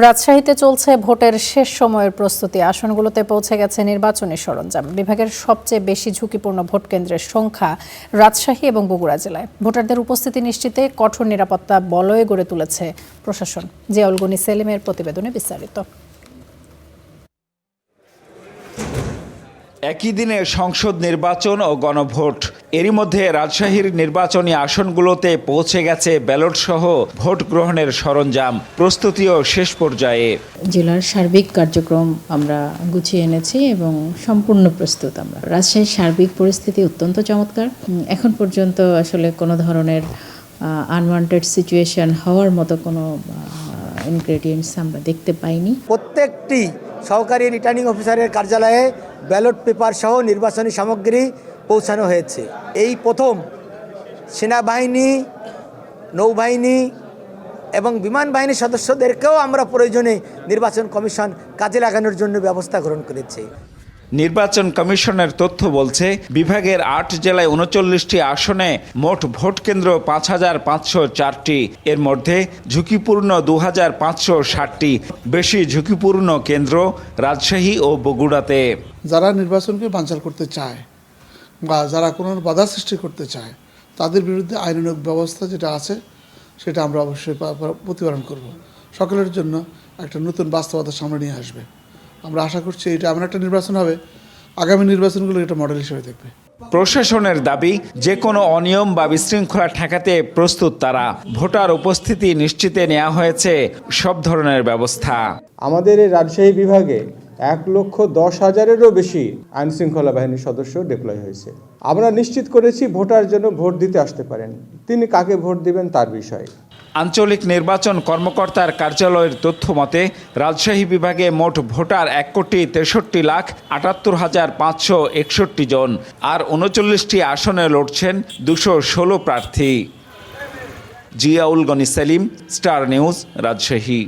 রাজশাহীতে চলছে ভোটের শেষ সময়ের প্রস্তুতি। আসনগুলোতে পৌঁছে গেছে নির্বাচনী সরঞ্জাম। বিভাগের সবচেয়ে বেশি ঝুঁকিপূর্ণ ভোট কেন্দ্রের সংখ্যা রাজশাহী এবং বগুড়া জেলায়। ভোটারদের উপস্থিতি নিশ্চিতে কঠোর নিরাপত্তা বলয় গড়ে তুলেছে প্রশাসন। জিয়াউল গনি সেলিমের প্রতিবেদনে বিস্তারিত। একই দিনে সংসদ নির্বাচন ও গণভোট। এরই মধ্যে রাজশাহীর নির্বাচনী আসনগুলোতে পৌঁছে গেছে ব্যালট সহ ভোট গ্রহণের সরঞ্জাম। প্রস্তুতিও শেষ পর্যায়ে। জেলার সার্বিক কার্যক্রম আমরা গুছিয়ে এনেছি এবং সম্পূর্ণ প্রস্তুত আমরা। রাজশাহীর সার্বিক পরিস্থিতি অত্যন্ত চমৎকার। এখন পর্যন্ত আসলে কোনো ধরনের আনওয়ান্টেড সিচুয়েশন হওয়ার মতো কোনো ইনগ্রেডিয়েন্টস আমরা দেখতে পাইনি। প্রত্যেকটি সহকারী রিটার্নিং অফিসারের কার্যালয়ে ব্যালট পেপার সহ নির্বাচনী সামগ্রী পৌঁছানো হয়েছে। এই প্রথম সেনাবাহিনী, নৌবাহিনী এবং বিমান বাহিনীর সদস্যদেরকেও আমরা প্রয়োজনে নির্বাচন কমিশন কাজে লাগানোর জন্য ব্যবস্থা গ্রহণ করেছে। নির্বাচন কমিশনের তথ্য বলছে, বিভাগের ৮ জেলায় ৩৯টি আসনে মোট ভোট কেন্দ্র ৫,৫০৪টি। এর মধ্যে ঝুঁকিপূর্ণ ২,৫৬০টি। বেশি ঝুঁকিপূর্ণ কেন্দ্র রাজশাহী ও বগুড়াতে। যারা নির্বাচনকে বানচাল করতে চায় বা যারা কোনো বাধা সৃষ্টি করতে চায়, তাদের বিরুদ্ধে আইনানুগ ব্যবস্থা যেটা আছে সেটা আমরা অবশ্যই প্রতিপালন করব। সকলের জন্য একটা নতুন বাস্তবতার সামনে নিয়ে আসবে। আমরা আশা করছি এটা এমন একটা নির্বাচন হবে, আগামী নির্বাচনগুলো এটা মডেল হিসেবে দেখবে। প্রশাসনের দাবি, যে কোনো অনিয়ম বা বিশৃঙ্খলা ঠেকাতে প্রস্তুত তারা। ভোটার উপস্থিতি নিশ্চিতে নেওয়া হয়েছে সব ধরনের ব্যবস্থা। আমাদের এই রাজশাহী বিভাগে 1,10,000-এরও বেশি আইনশৃঙ্খলা বাহিনীর সদস্য ডিপ্লয় হয়েছে। আমরা নিশ্চিত করেছি ভোটার যেন ভোট দিতে আসতে পারেন, তিনি কাকে ভোট দিবেন তার বিষয়। আঞ্চলিক নির্বাচন কর্মকর্তার কার্যালয়ের তথ্য মতে, রাজশাহী বিভাগে মোট ভোটার ১,63,78,৫৬১ জন। আর ৩৯টি আসনে লড়ছেন ২১৬ প্রার্থী। Ziaul Gani Selim, Star News, Rajshahi.